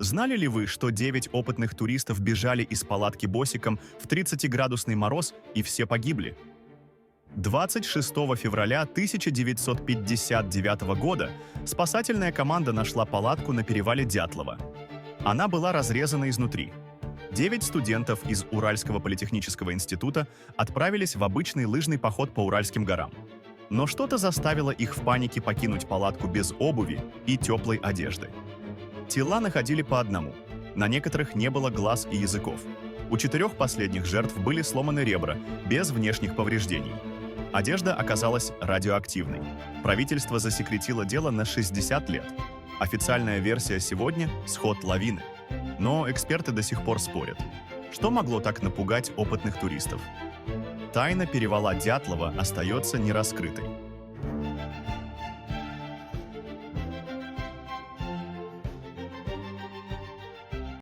Знали ли вы, что 9 опытных туристов бежали из палатки босиком в 30-градусный мороз и все погибли? 26 февраля 1959 года спасательная команда нашла палатку на перевале Дятлова. Она была разрезана изнутри. 9 студентов из Уральского политехнического института отправились в обычный лыжный поход по Уральским горам. Но что-то заставило их в панике покинуть палатку без обуви и теплой одежды. Тела находили по одному. На некоторых не было глаз и языков. У 4 последних жертв были сломаны ребра, без внешних повреждений. Одежда оказалась радиоактивной. Правительство засекретило дело на 60 лет. Официальная версия сегодня – сход лавины. Но эксперты до сих пор спорят. Что могло так напугать опытных туристов? Тайна перевала Дятлова остается нераскрытой.